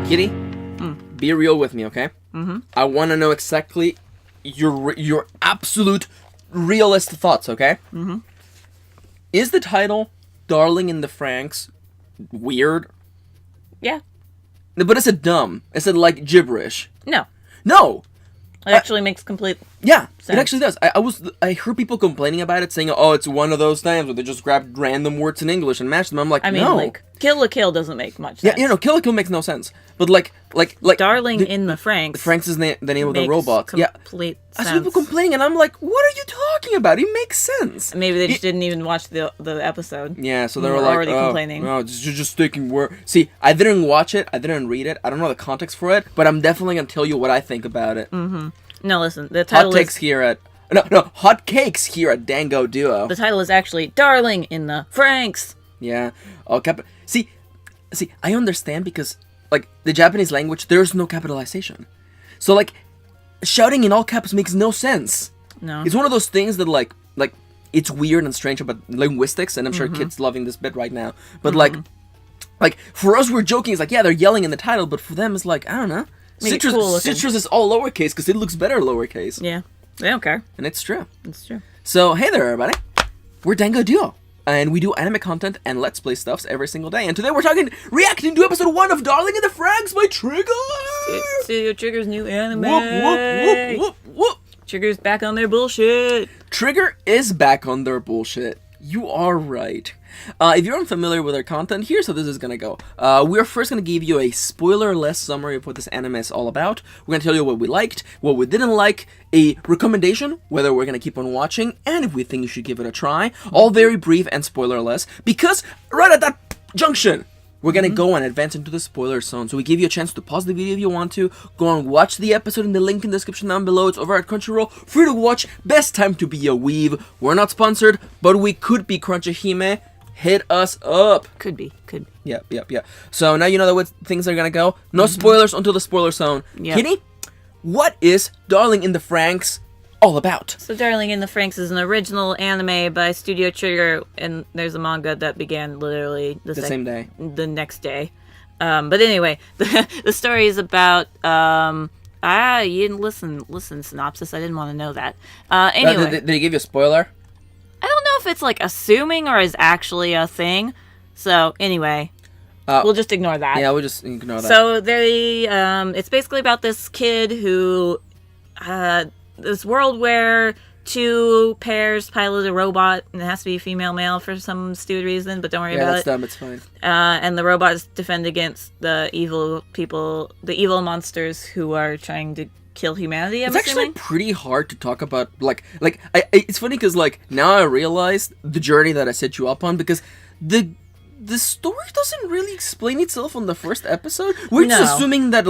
Kitty, be real with me, okay? Mm-hmm. I want to know exactly your absolute realist thoughts, okay? Mm-hmm. Is the title Darling in the Franxx weird? Yeah. But is it dumb? Is it like gibberish? No. No! It actually makes complete Yeah, sense. It actually does. I heard people complaining about it, saying, "Oh, it's one of those times where they just grabbed random words in English and mashed them." I'm like, I mean, no. like, Killough doesn't make much sense. Yeah, Killough makes no sense. But like, Darling in the Franxx. Franxx is the name of the robot. Complete sense. I see people complaining, and I'm like, what are you talking about? It makes sense. Maybe they just didn't even watch the episode. Yeah, so they were like, already complaining. No, you're just taking word. See, I didn't watch it. I didn't read it. I don't know the context for it, but I'm definitely gonna tell you what I think about it. Mm-hmm. No, listen. The title Hot cakes here at Dango Duo. The title is actually Darling in the Franxx. Yeah. Oh, See, I understand because, like, the Japanese language, there's no capitalization. So, like, shouting in all caps makes no sense. No. It's one of those things that, like, it's weird and strange about linguistics, and I'm sure kids loving this bit right now. But, like, for us, we're joking. It's like, yeah, they're yelling in the title, but for them, it's like, I don't know. Citrus is all lowercase because it looks better lowercase. Yeah. They don't care. And it's true. It's true. So, hey there, everybody. We're Dango Duo. And we do anime content and Let's Play stuffs every single day. And today we're reacting to episode 1 of Darling in the Franxx by Trigger! Studio Trigger's new anime! Whoop, whoop, whoop, whoop, whoop! Trigger's back on their bullshit! Trigger is back on their bullshit. You are right. If you're unfamiliar with our content, here's how this is gonna go. We're first gonna give you a spoiler-less summary of what this anime is all about. We're gonna tell you what we liked, what we didn't like, a recommendation, whether we're gonna keep on watching, and if we think you should give it a try. All very brief and spoiler-less, because right at that junction, we're gonna go and advance into the spoiler zone. So we give you a chance to pause the video if you want to, go and watch the episode in the link in the description down below. It's over at Crunchyroll, free to watch, best time to be a weeb. We're not sponsored, but we could be Crunchahime. Hit us up. Could be. Yep. So now you know what things are gonna go. No spoilers until the spoiler zone. Yep. Kitty, what is Darling in the Franxx all about? So Darling in the Franxx is an original anime by Studio Trigger, and there's a manga that began literally the same day. The next day. But anyway, the story is about you didn't listen synopsis. I didn't want to know that. Anyway, Did he give you a spoiler? I don't know if it's like assuming or is actually a thing. So anyway, we'll just ignore that. Yeah, we'll just ignore that. So it's basically about this kid who, this world where two pairs pilot a robot, and it has to be female male for some stupid reason, but don't worry about it. Yeah, that's dumb. It's fine. And the robots defend against the evil people, the evil monsters who are trying to kill humanity. It's actually pretty hard to talk about. It's funny because now I realize the journey that I set you up on, because the story doesn't really explain itself on the first episode. We're just assuming that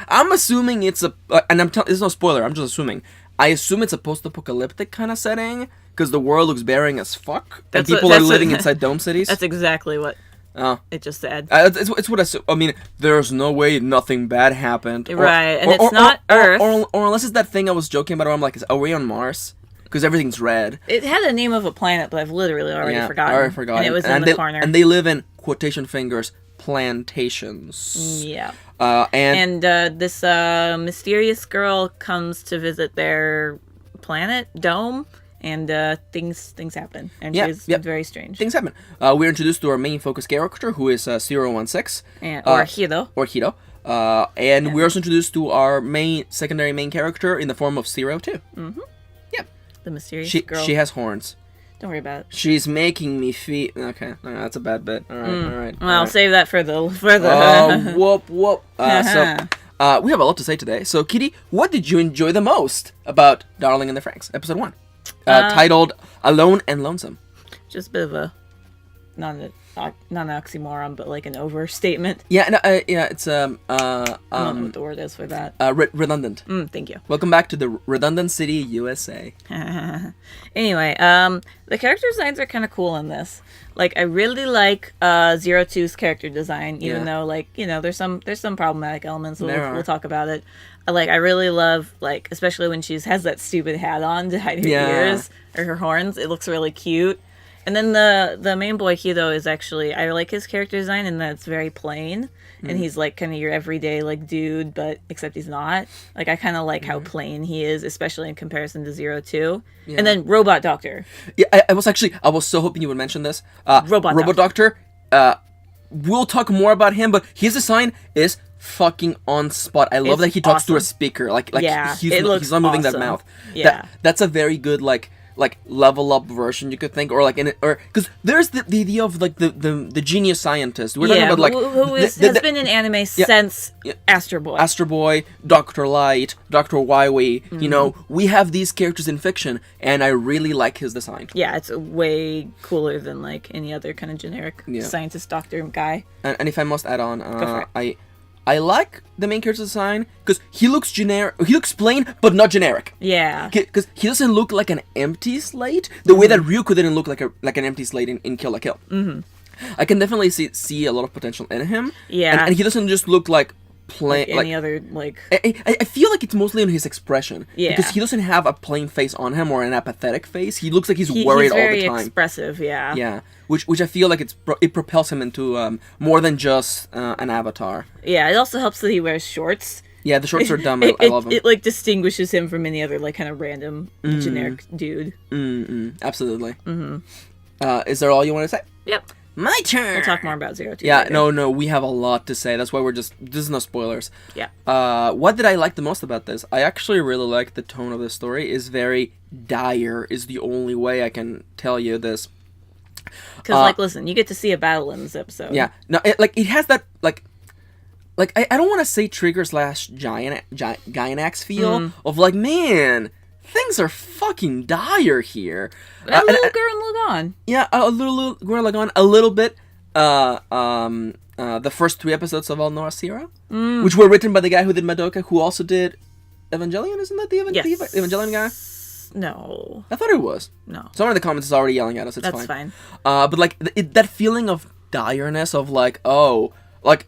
I'm assuming it's it's no spoiler. I'm just assuming. I assume it's a post-apocalyptic kind of setting because the world looks barren as fuck and people are living inside dome cities. That's exactly what. It just said. It's what I mean, there's no way nothing bad happened. Right, and it's not Earth. Or unless it's that thing I was joking about where I'm like, are we on Mars? Because everything's red. It had the name of a planet, but I've literally already forgotten. I already forgot. And it was in the corner. And they live in, quotation fingers, plantations. Yeah. And this mysterious girl comes to visit their planet, dome. And things happen, and she's very strange. Things happen. We're introduced to our main focus character, who is 016. Or Hiro. And we're also introduced to our secondary main character in the form of 02. Mm-hmm. Yep. The mysterious girl. She has horns. Don't worry about it. She's making me feel... Okay, that's a bad bit. All right. Well, I'll save that for the... Whoop. So, we have a lot to say today. So, Kitty, what did you enjoy the most about Darling in the Franxx, episode 1? Titled Alone and Lonesome. Just a bit of a not an oxymoron, but like an overstatement. Yeah, it's I don't know what the word is for that. Redundant. Thank you. Welcome back to the Redundant City, USA. Anyway, the character designs are kind of cool in this. Like, I really like 02's character design, even though there's some problematic elements. We'll talk about it. I really love, especially when she has that stupid hat on to hide her ears or her horns. It looks really cute. And then the main boy Killough is actually, I like his character design in that it's very plain. And he's like kind of your everyday like dude, but except he's not. Like I kind of like how plain he is, especially in comparison to 02. Yeah. And then Robot Doctor. Yeah, I was so hoping you would mention this. Robot Doctor. We'll talk more about him, but his design is fucking on spot. I love that he talks to a speaker. Like he's not moving that mouth. Yeah, that's a very good like level up version you could think, or like because there's the idea of like the genius scientist. We're talking about like who has been in anime since Astro Boy, Dr. Light, Dr. Wyway. You know, we have these characters in fiction, and I really like his design. Yeah, it's way cooler than like any other kind of generic scientist doctor guy. And if I must add on, I like the main character design because he looks generic. He looks plain, but not generic. Yeah. Because he doesn't look like an empty slate the way that Ryuko didn't look like an empty slate in Kill la Kill. I can definitely see a lot of potential in him. Yeah. And he doesn't just look like plain. Like any other like. I feel like it's mostly in his expression. Yeah. Because he doesn't have a plain face on him or an apathetic face. He looks like he's worried all the time. He's very expressive. Yeah. Yeah. Which I feel like it propels him into more than just an avatar. Yeah, it also helps that he wears shorts. Yeah, the shorts are dumb. I love them. It like distinguishes him from any other like kind of random generic dude. Absolutely. Is there all you want to say? Yep. My turn. We'll talk more about 02. Yeah, later. no, we have a lot to say. That's why this is no spoilers. Yeah. What did I like the most about this? I actually really like the tone of the story. Is very dire. Is the only way I can tell you this. Because, listen, you get to see a battle in this episode. Yeah. No, it has that, I don't want to say Trigger / Gynax feel of, like, man, things are fucking dire here. A little Gurren Lagann. Yeah, a little Gurren Lagann. A little bit, the first 3 episodes of All Noah's Hero, which were written by the guy who did Madoka, who also did Evangelion. Isn't that the Evangelion guy? No. I thought it was. No. Someone in the comments is already yelling at us. That's fine. But like that feeling of direness of like, oh, like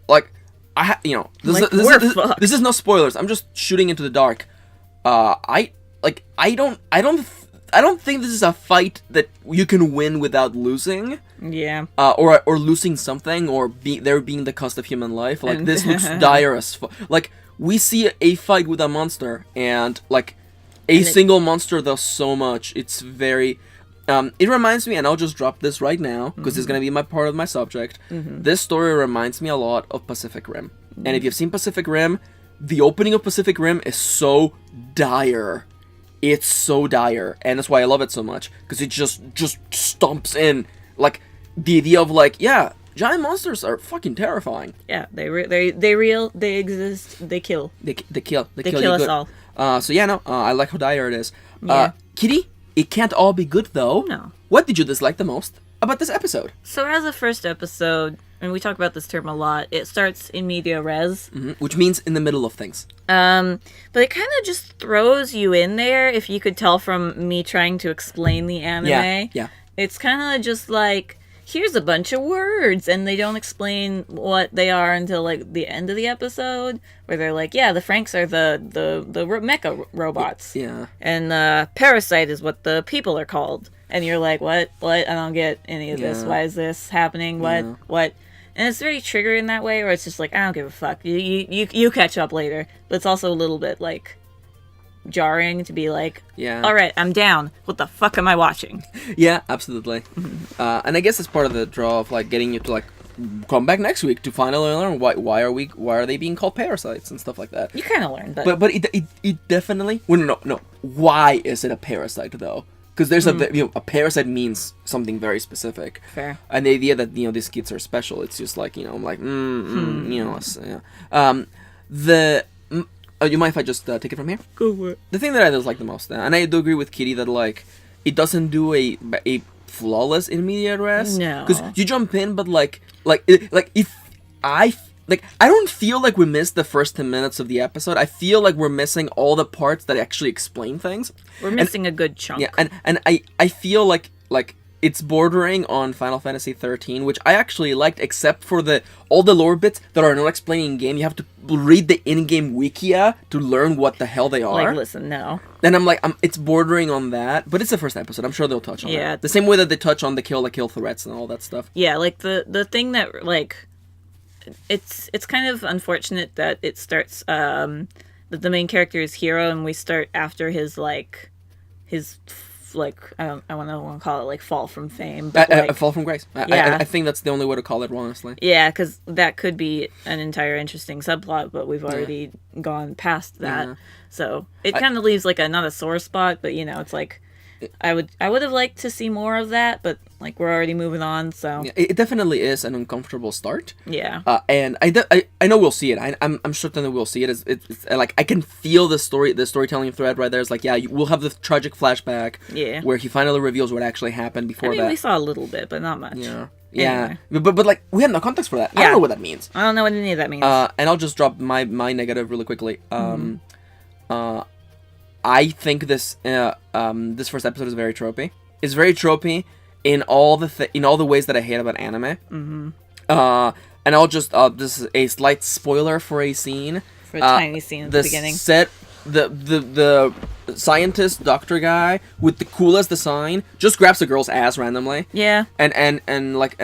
this is no spoilers. I'm just shooting into the dark. I don't think this is a fight that you can win without losing. Yeah. Or losing something, or there being the cost of human life. Like this looks dire as fuck. Like we see a fight with a monster, and like. Single monster does so much. It's very... it reminds me, and I'll just drop this right now, because it's going to be part of my subject. This story reminds me a lot of Pacific Rim. And if you've seen Pacific Rim, the opening of Pacific Rim is so dire. It's so dire. And that's why I love it so much. Because it just stomps in. Like, the idea of, like, yeah, giant monsters are fucking terrifying. Yeah, they exist, they kill. They kill us all. So yeah, no, I like how dire it is. Yeah. Kitty, it can't all be good though. No. What did you dislike the most about this episode? So as a first episode, and we talk about this term a lot, it starts in media res. Which means in the middle of things. But it kind of just throws you in there, if you could tell from me trying to explain the anime. Yeah. It's kind of just like, here's a bunch of words, and they don't explain what they are until like the end of the episode, where they're like, yeah, the Franxx are the mecha robots. Yeah. And Parasite is what the people are called. And you're like, what? I don't get any of this. Why is this happening? What? And it's very triggered in that way, where it's just like, I don't give a fuck. You catch up later. But it's also a little bit like jarring to be like, all right, I'm down. What the fuck am I watching? Yeah, absolutely. And I guess it's part of the draw of like getting you to like come back next week to finally learn why are they being called parasites and stuff like that. You kind of learn, but it definitely. Well, no. Why is it a parasite though? Because there's a parasite means something very specific. Fair. And the idea that these kids are special, it's just like I'm like you mind if I just take it from here? Go for it. The thing that I dislike the most, and I do agree with Kitty that like it doesn't do a flawless immediate res. No. Because you jump in, but I don't feel like we missed the first 10 minutes of the episode. I feel like we're missing all the parts that actually explain things. We're missing a good chunk. Yeah, and I feel like it's bordering on Final Fantasy 13, which I actually liked, except for all the lore bits that are not explained in game. You have to read the in-game wikia to learn what the hell they are. Like, listen, no. And I'm like, it's bordering on that, but it's the first episode. I'm sure they'll touch on that. The same way that they touch on the kill threats and all that stuff. Yeah, like the thing that like, it's kind of unfortunate that it starts that the main character is hero and we start after his I don't want to call it like fall from fame, but like, fall from grace. I think that's the only way to call it, honestly. Yeah, because that could be an entire interesting subplot, but we've already gone past that, so it kind of leaves like not a sore spot, but it's like I would have liked to see more of that, but like we're already moving on, so it definitely is an uncomfortable start. Yeah, and I know we'll see it. I'm certain that we'll see it. It's like I can feel the storytelling thread right there. It's like we'll have the tragic flashback. Yeah, where he finally reveals what actually happened before that. We saw a little bit, but not much. Yeah. Anyway. Yeah, but like we have no context for that. I don't know what that means. I don't know what any of that means. And I'll just drop my negative really quickly. I think this first episode is very tropey. It's very tropey in all the ways that I hate about anime. Mm-hmm. And I'll just this is a slight spoiler for a scene. For a tiny scene at the beginning. The scientist doctor guy with the coolest design just grabs a girl's ass randomly. Yeah. And I'm like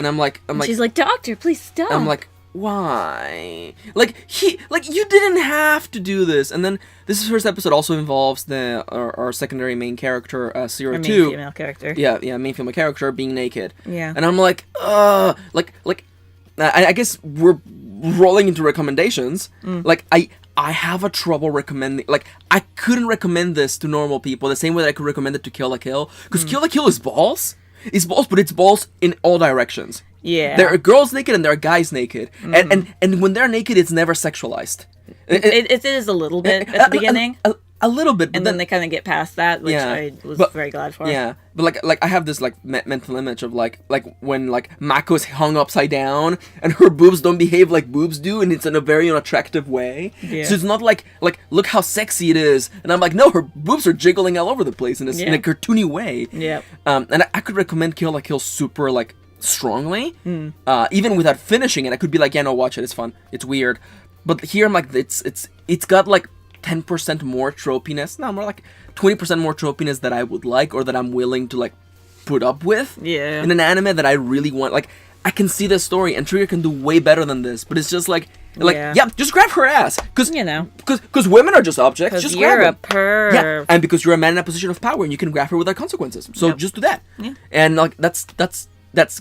she's like, doctor, please stop. I'm like, why? Like you didn't have to do this. And then this first episode also involves our secondary main character, Zero Our main Two. female character. Yeah, main female character being naked. Yeah. And I'm like, I guess we're rolling into recommendations. Like I have a trouble recommending. Like I couldn't recommend this to normal people the same way that I could recommend it to Kill la Kill, because Kill la Kill is balls. It's balls, but it's balls in all directions. Yeah. There are girls naked and there are guys naked. And when they're naked, it's never sexualized. It is a little bit at the beginning. A little bit. And then they kind of get past that, which I was very glad for. Yeah. But like I have this like mental image of like when like Mako's hung upside down and her boobs don't behave like boobs do, and it's in a very unattractive way. Yeah. So it's not like look how sexy it is. And I'm like, no, her boobs are jiggling all over the place in a cartoony way. Yeah. And I could recommend Kill la Kill super like strongly. Even without finishing it, I could be like, yeah, no, watch it. It's fun. It's weird. But here I'm like, it's got like 10% more tropiness. No, more like 20% more tropiness that I would like, or that I'm willing to like put up with. Yeah. In an anime that I really want. Like I can see the story, and Trigger can do way better than this. But it's just like just grab her ass, because women are just objects. Just grab you're them. A perv. Yeah, and because you're a man in a position of power, and you can grab her without consequences. So just do that. Yeah. And like that's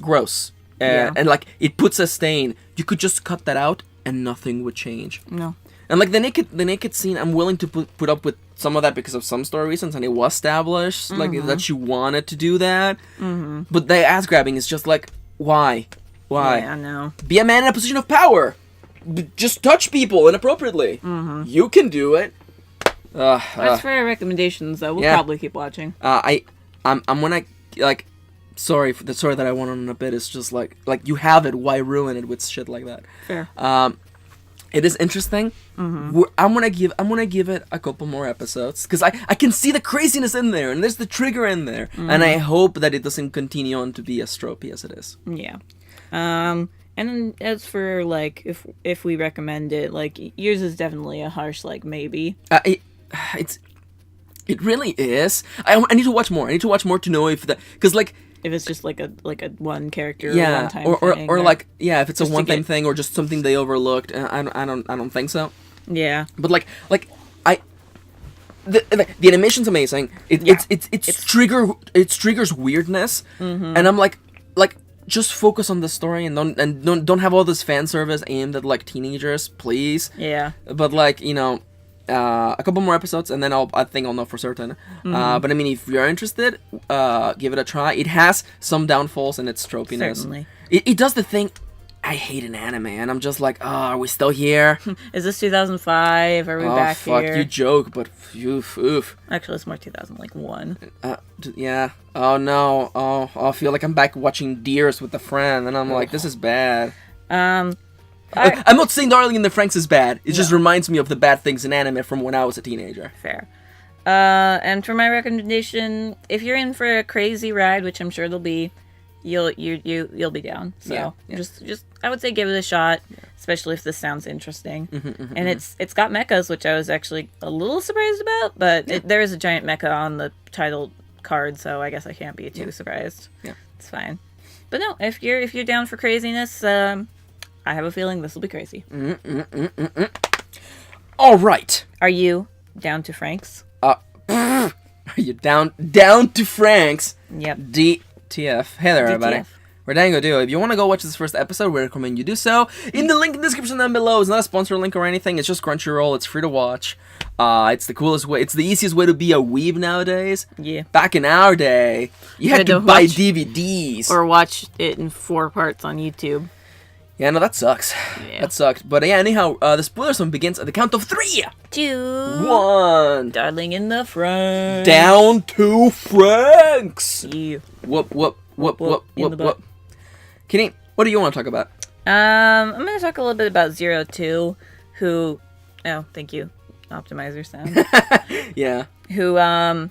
gross. And like it puts a stain. You could just cut that out, and nothing would change. No. And like the naked scene, I'm willing to put up with some of that because of some story reasons, and it was established like that she wanted to do that. But the ass grabbing is just like, why? Yeah, I know. Be a man in a position of power. Just touch people inappropriately. You can do it. As for our recommendations, though, we'll probably keep watching. I'm gonna like. Sorry, the story that I went on in a bit is just like you have it. Why ruin it with shit like that? Fair. It is interesting. I'm gonna give it a couple more episodes, because I can see the craziness in there, and there's the trigger in there, and I hope that it doesn't continue on to be as tropey as it is. Yeah. And then as for like if we recommend it, like yours is definitely a harsh like maybe. It really is. I need to watch more. I need to watch more to know if because like. If it's just like a one character, yeah, or one time thing, or like if it's a one time thing or just something they overlooked. I don't think so. Yeah, but the animation's amazing. It's Trigger's weirdness, and I'm like just focus on the story and don't have all this fan service aimed at like teenagers, please. Yeah, but like a couple more episodes, and then I think I'll know for certain. But I mean, if you're interested, give it a try. It has some downfalls in its tropiness. Certainly. It does the thing I hate in anime, and I'm just like, are we still here? Is this 2005? Are we back fuck, here? You joke, but oof. Actually, it's more 2001. Yeah. Oh no. Oh, I feel like I'm back watching Deers with a friend, and I'm like, this is bad. I'm not saying Darling in the Franxx is bad. It just reminds me of the bad things in anime from when I was a teenager. Fair. And for my recommendation, if you're in for a crazy ride, which I'm sure there'll be, you'll be down. So just I would say give it a shot, especially if this sounds interesting. And it's got mechas, which I was actually a little surprised about, but there is a giant mecha on the title card, so I guess I can't be too surprised. Yeah, it's fine. But no, if you're down for craziness, I have a feeling this will be crazy. All right. Are you down to Franxx? Are you down to Franxx? Yep. DTF. Hey there, everybody. DTF. We're Dango Duo. If you want to go watch this first episode, we recommend you do so. In the link in the description down below. It's not a sponsor link or anything. It's just Crunchyroll. It's free to watch. It's the coolest way. It's the easiest way to be a weeb nowadays. Yeah. Back in our day, you had to buy DVDs. Or watch it in 4 parts on YouTube. Yeah, no, that sucks. Yeah. That sucked. But yeah, anyhow, the spoiler zone begins at the count of 3, 2, 1. Darling in the front. Down to Franxx. Yeah. Whoop. Kitty, what do you want to talk about? I'm going to talk a little bit about 02, who... Oh, thank you. Optimizer sound. Yeah. Who, I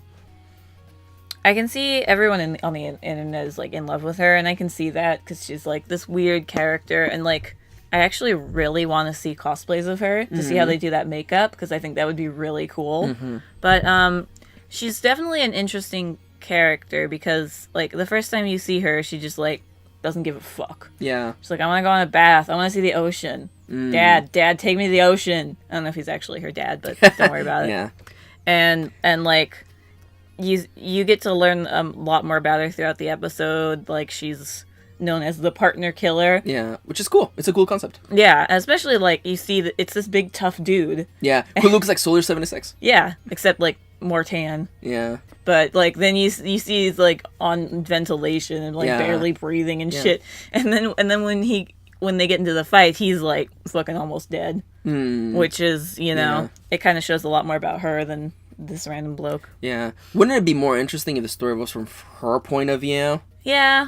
can see everyone on the internet is, like, in love with her, and I can see that, because she's, like, this weird character, and, like, I actually really want to see cosplays of her, to see how they do that makeup, because I think that would be really cool. But, she's definitely an interesting character, because, like, the first time you see her, she just, like, doesn't give a fuck. Yeah. She's like, I want to go on a bath. I want to see the ocean. Dad, take me to the ocean. I don't know if he's actually her dad, but don't worry about it. Yeah. And like, you get to learn a lot more about her throughout the episode. Like, she's known as the partner killer. Yeah, which is cool. It's a cool concept. Yeah, especially, like, you see that it's this big, tough dude. Yeah, who looks like Soldier 76. Yeah, except, like, more tan. Yeah. But, like, then you see he's, like, on ventilation and, like, barely breathing and shit. And then when they get into the fight, he's, like, fucking almost dead. Which is, you know, it kind of shows a lot more about her than this random bloke. Yeah. Wouldn't it be more interesting if the story was from her point of view? Yeah.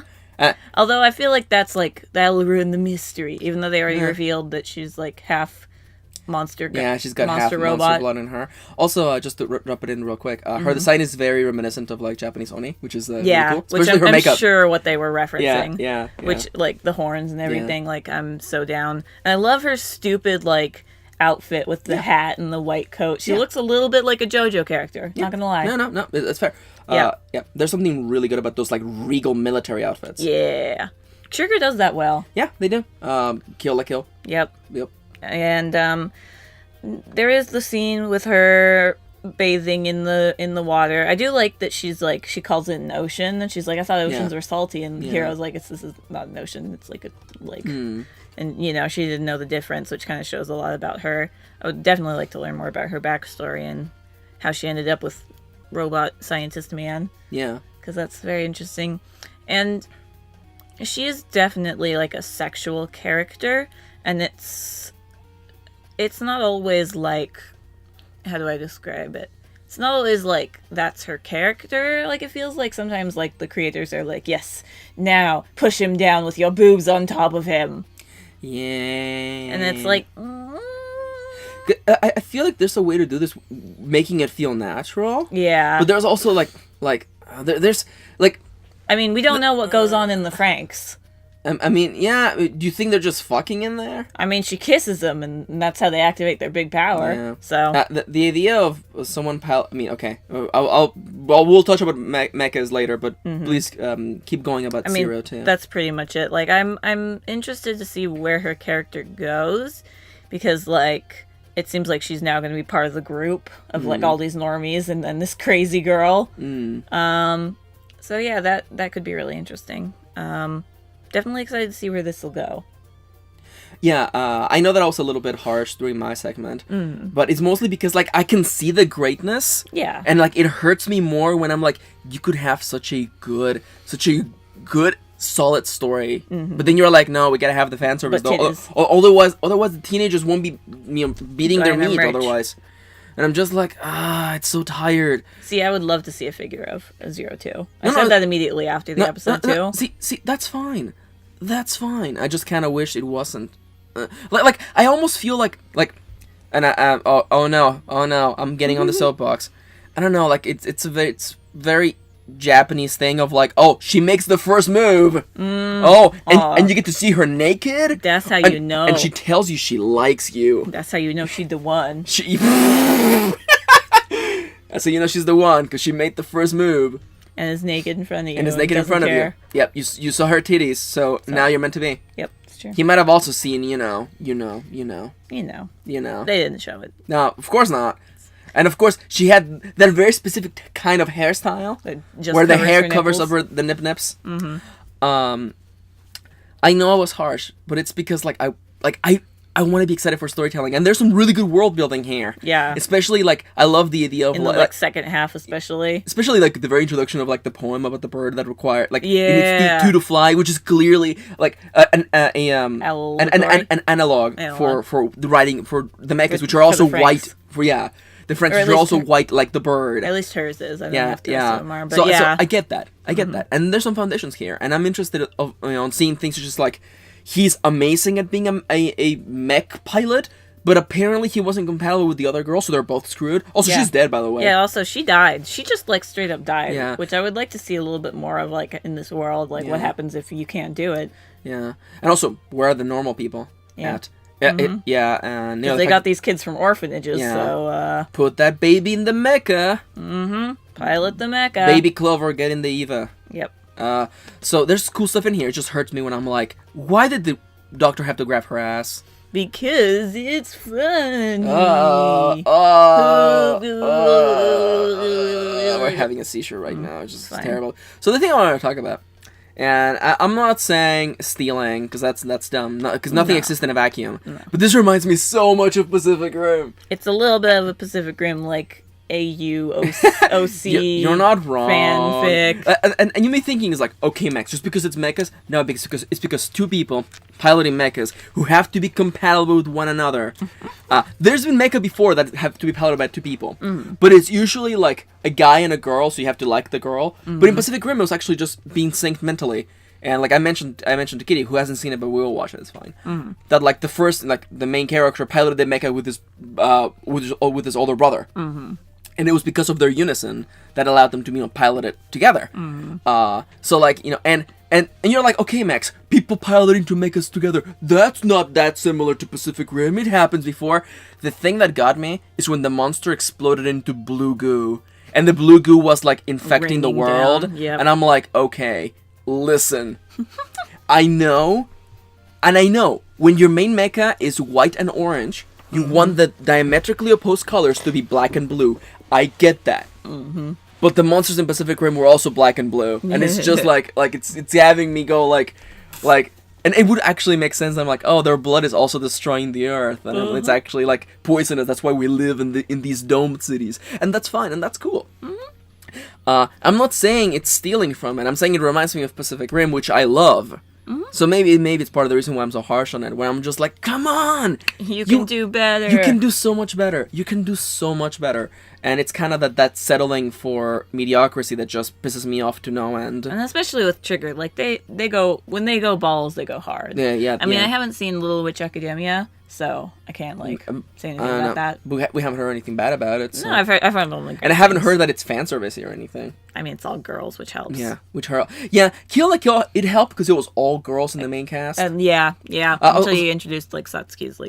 Although I feel like that'll ruin the mystery, even though they already revealed that she's, like, half monster. Yeah, she's got monster half robot. monster blood in her. Also, just to drop it in real quick, her design is very reminiscent of, like, Japanese Oni, which is really cool. Especially which her makeup. I'm sure what they were referencing. Yeah. Which, like, the horns and everything, like, I'm so down. And I love her stupid, like, outfit with the hat and the white coat. She looks a little bit like a JoJo character, not gonna lie. No, that's fair. Yeah. There's something really good about those, like, regal military outfits. Yeah. Trigger does that well. Yeah, they do. Kill la Kill. Yep. And, there is the scene with her bathing in the water. I do like that she's like, she calls it an ocean, and she's like, I thought oceans were salty, and here I was like, this is not an ocean, it's like a lake. And, you know, she didn't know the difference, which kind of shows a lot about her. I would definitely like to learn more about her backstory and how she ended up with Robot Scientist Man. Yeah. Because that's very interesting. And she is definitely, like, a sexual character, and it's not always, like, how do I describe it? It's not always, like, that's her character. Like, it feels like sometimes, like, the creators are like, yes, now push him down with your boobs on top of him. Yeah. And it's like... I feel like there's a way to do this, making it feel natural. Yeah. But there's also, there's, like... I mean, we don't know what goes on in the Franxx. I mean, yeah, do you think they're just fucking in there? I mean, she kisses them, and that's how they activate their big power. Yeah. So the idea of someone I mean, okay, we'll touch about mechas later, but please keep going about Zero too. That's pretty much it. Like, I'm interested to see where her character goes, because, like, it seems like she's now going to be part of the group of like all these normies, and then this crazy girl. So yeah, that could be really interesting. Definitely excited to see where this will go. Yeah, I know that I was a little bit harsh during my segment, but it's mostly because, like, I can see the greatness. Yeah. And, like, it hurts me more when I'm like, you could have such a good, solid story, but then you're like, no, we gotta have the fan service. Otherwise the teenagers won't be, beating their meat otherwise. And I'm just like, it's so tired. See, I would love to see a figure of a 02. I said that immediately after the episode, too. See, that's fine. That's fine. I just kind of wish it wasn't. Like, I almost feel like, and oh no, I'm getting on the soapbox. I don't know, like, it's very Japanese thing of like, oh, she makes the first move. And you get to see her naked. That's how you know. And she tells you she likes you. That's how you know she's the one. That's how you know she's the one, because she made the first move. And is naked in front of you. And is naked in front of you. Yep, you saw her titties, so now you're meant to be. Yep, it's true. He might have also seen, you know. They didn't show it. No, of course not. And of course, she had that very specific kind of hairstyle, where the hair covers over the nip-nips. I know I was harsh, but it's because I want to be excited for storytelling, and there's some really good world building here. Yeah, especially I love the idea of in the second half, especially the very introduction of the poem about the bird that required it needs two to fly, which is clearly an analog for the writing for the mechas, which are also white the Franxx are also white like the bird. At least hers is. I don't have to assume more, but so I get that. I get that, and there's some foundations here, and I'm interested in seeing things such as he's amazing at being a mech pilot, but apparently he wasn't compatible with the other girl, so they're both screwed. Also, she's dead, by the way. Yeah, also, she died. She just, straight up died, which I would like to see a little bit more of, in this world, what happens if you can't do it. Yeah. And also, where are the normal people at? Yeah, and... Because they got these kids from orphanages, so... Put that baby in the mecha. Pilot the mecha. Baby Clover, get in the Eva. Yep. So there's cool stuff in here. It just hurts me when I'm like, why did the doctor have to grab her ass? Because it's funny. We're having a seizure right now. It's just terrible. So the thing I want to talk about, and I'm not saying stealing, because that's dumb, because nothing exists in a vacuum. No. But this reminds me so much of Pacific Rim. It's a little bit of a Pacific Rim, OC. You're not wrong. Fanfic. And you may be thinking okay, Max, just because it's mechas? No, it's because two people piloting mechas who have to be compatible with one another. There's been mecha before that have to be piloted by two people, but it's usually a guy and a girl, so you have to like the girl. But in Pacific Rim, it was actually just being synced mentally. And I mentioned to Kitty, who hasn't seen it, but we will watch it. It's fine. That the first the main character piloted the mecha with his older brother. And it was because of their unison that allowed them to pilot it together. And you're like, okay, Max, people piloting to make us together, that's not that similar to Pacific Rim. It happens before. The thing that got me is when the monster exploded into blue goo, and the blue goo was infecting the world. Yep. And I'm like, okay, listen, I know when your main mecha is white and orange, you want the diametrically opposed colors to be black and blue. I get that. But the monsters in Pacific Rim were also black and blue. And it's just it's having me go and it would actually make sense. I'm like, oh, their blood is also destroying the earth. And it's actually poisonous. That's why we live in these domed cities. And that's fine. And that's cool. I'm not saying it's stealing from it. I'm saying it reminds me of Pacific Rim, which I love. So maybe it's part of the reason why I'm so harsh on it, where I'm just come on! You can do better. You can do so much better. You can do so much better. And it's kind of that settling for mediocrity that just pisses me off to no end. And especially with Trigger, they go, when they go balls, they go hard. Yeah. I mean, I haven't seen Little Witch Academia, so I can't say anything about that. We haven't heard anything bad about it. So. No, I've heard only good and I haven't heard that it's fan service or anything. I mean, it's all girls, which helps. Yeah, Kill, it helped because it was all girls in the main cast. Yeah. Until you introduced Satsuki's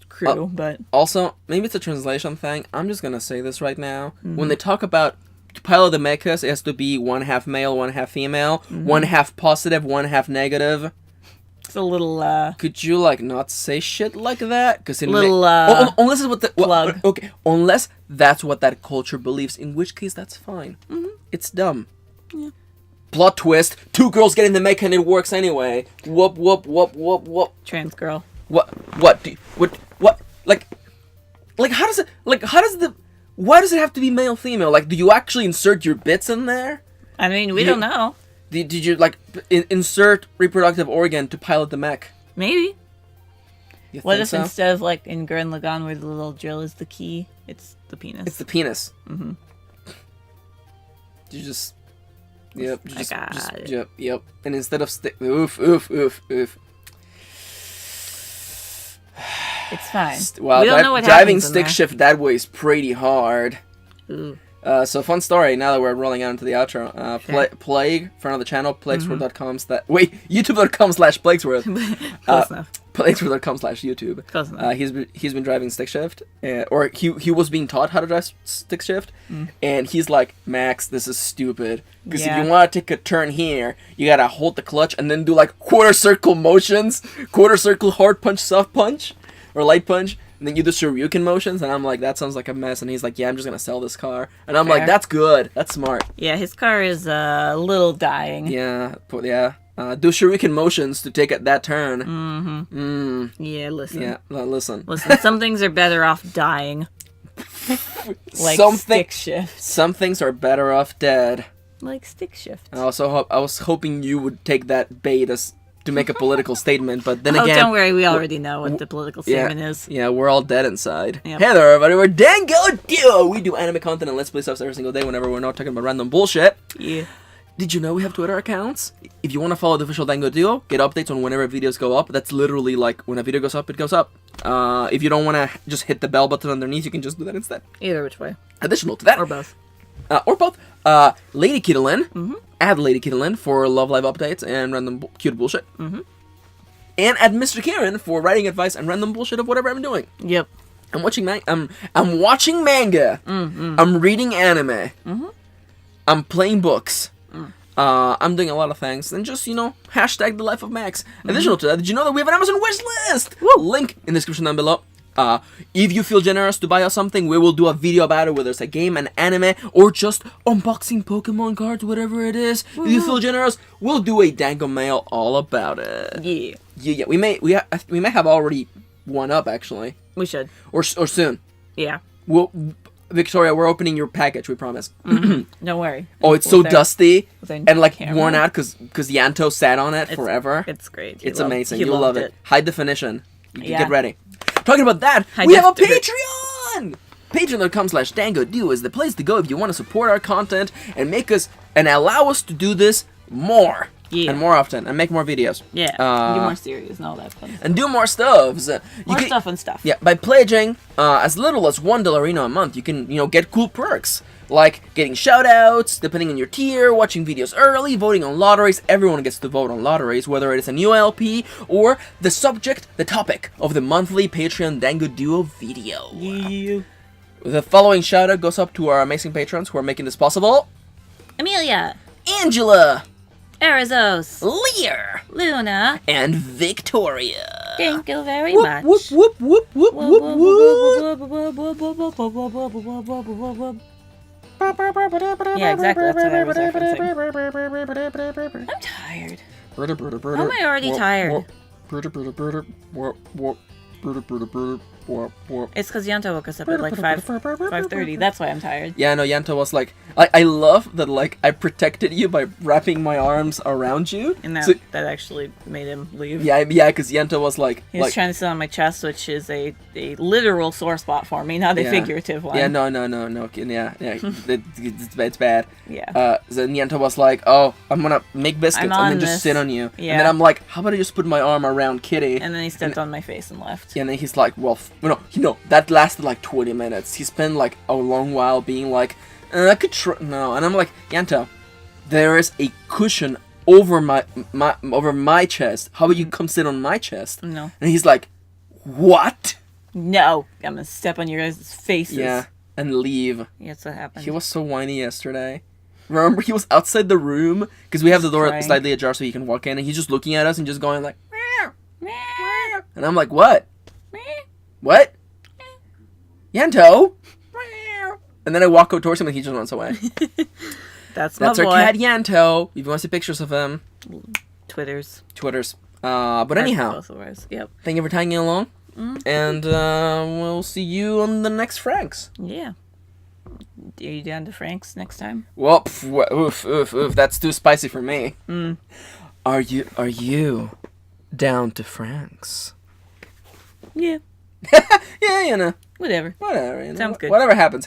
crew, but also maybe it's a translation thing. I'm just gonna say this right now. When they talk about to pilot the mechas, it has to be 1/2 male, 1/2 female, 1/2 positive, 1/2 negative. It's a little. Could you not say shit like that? Because unless it's what the plug. Okay, unless that's what that culture believes, in which case that's fine. It's dumb. Yeah. Plot twist: 2 girls get in the mecha and it works anyway. Whoop whoop whoop whoop whoop. Trans girl. What? How does it? Why does it have to be male female? Do you actually insert your bits in there? I mean, we don't know. Did you insert reproductive organ to pilot the mech? Maybe. What if so? instead of in Gurren Lagann where the little drill is the key, it's the penis? It's the penis. You just. Yep. Yep. And instead of oof. It's fine. Wow, we don't know what driving happens stick shift that way is pretty hard. Ooh. So fun story. Now that we're rolling out into the outro, Plague, friend of the channel, plaguesworld.com. YouTube.com/plaguesworld. Close enough. Plaguesworld.com/YouTube. Close enough. He's been driving stick shift, or he was being taught how to drive stick shift, and he's like, Max, this is stupid. Because if you want to take a turn here, you gotta hold the clutch and then do like quarter circle motions, quarter circle hard punch, soft punch, or light punch. And then you do Shoryuken motions, and I'm like, that sounds like a mess. And he's like, yeah, I'm just gonna sell this car. And I'm like, that's good. That's smart. Yeah, his car is a little dying. Yeah, do Shoryuken motions to take that turn. Yeah, listen. Yeah, listen. Listen, some things are better off dying. Like stick shift. Some things are better off dead. Like stick shift. I was hoping you would take that bait as to make a political statement, but then again... don't worry, we already know what the political statement is. Yeah, we're all dead inside. Yep. Hey there, everybody, we're Dango Duo! We do anime content and Let's Play stuff every single day whenever we're not talking about random bullshit. Yeah. Did you know we have Twitter accounts? If you want to follow the official Dango Duo, get updates on whenever videos go up. That's literally like, when a video goes up, it goes up. If you don't want to just hit the bell button underneath, you can just do that instead. Either which way. Additional to that... Or both. LadyKittyLynn, add LadyKittyLynn for Love Live updates and random cute bullshit. And add MistreKirin for writing advice and random bullshit of whatever I'm doing. Yep. I'm watching I'm watching manga. I'm reading anime. I'm playing books. I'm doing a lot of things. And just, hashtag the life of Max. Additional to that, did you know that we have an Amazon wish list? Woo! Link in the description down below. If you feel generous to buy us something, we will do a video about it, whether it's a game, an anime, or just unboxing Pokemon cards, whatever it is. If you feel generous, we'll do a Dango mail all about it. Yeah. Yeah. We may have already one up, actually. We should. Or soon. Yeah. Victoria, we're opening your package, we promise. Don't worry. Oh, it's so dusty and like camera. worn out because Yanto sat on it forever. It's great. It's amazing. You'll love it. High definition. Get ready. Talking about that, I we have a Patreon! Patreon.com/Dango Duo is the place to go if you want to support our content and allow us to do this more. Yeah. And more often, and make more videos. Yeah. Do more series and all that fun stuff. And do more stuffs. Stuff. Yeah, by pledging as little as $1 a month, you can, get cool perks. Like getting shoutouts, depending on your tier, watching videos early, voting on lotteries. Everyone gets to vote on lotteries, whether it is a new LP or the topic of the monthly Patreon Dango Duo video. Yeah. The following shoutout goes up to our amazing patrons who are making this possible. Amelia. Angela. Arizos. Leire. Luna. And Victoria. Thank you very much. Whoop, whoop, whoop, whoop, whoop, whoop. Yeah, exactly. That's what I was referencing. I'm tired. How am I already tired? It's because Yanto woke us up at like 5:30. That's why I'm tired. Yeah, no, Yanto was like... I love that, I protected you by wrapping my arms around you. And that actually made him leave. Yeah, because Yanto was like... He was trying to sit on my chest, which is a literal sore spot for me, not a figurative one. Yeah, no. Yeah. It's bad. Yeah. Then Yanto was like, oh, I'm gonna make biscuits and then just sit on you. Yeah. And then I'm like, how about I just put my arm around Kitty? And then he stepped on my face and left. Yeah, and then he's like, well, that lasted like 20 minutes. He spent like a long while being like, I could try. No, and I'm like, Yanto, there is a cushion over my chest. How about you come sit on my chest? No. And he's like, what? No, I'm gonna step on your guys' faces. Yeah, and leave. Yeah, that's what happened. He was so whiny yesterday. Remember, he was outside the room because we have the door slightly ajar so he can walk in, and he's just looking at us and just going like, meow, meow. And I'm like, what? What? Yanto? And then I walk over towards him and he just runs away. That's our cat Yanto. If you want to see pictures of him. Twitters. But anyhow. Both of ours. Yep. Thank you for tagging along. And we'll see you on the next Franxx. Yeah. Are you down to Franxx next time? Well, oof. That's too spicy for me. Are you down to Franxx? Yeah. Yeah, Whatever. Whatever. Sounds good. Whatever happens.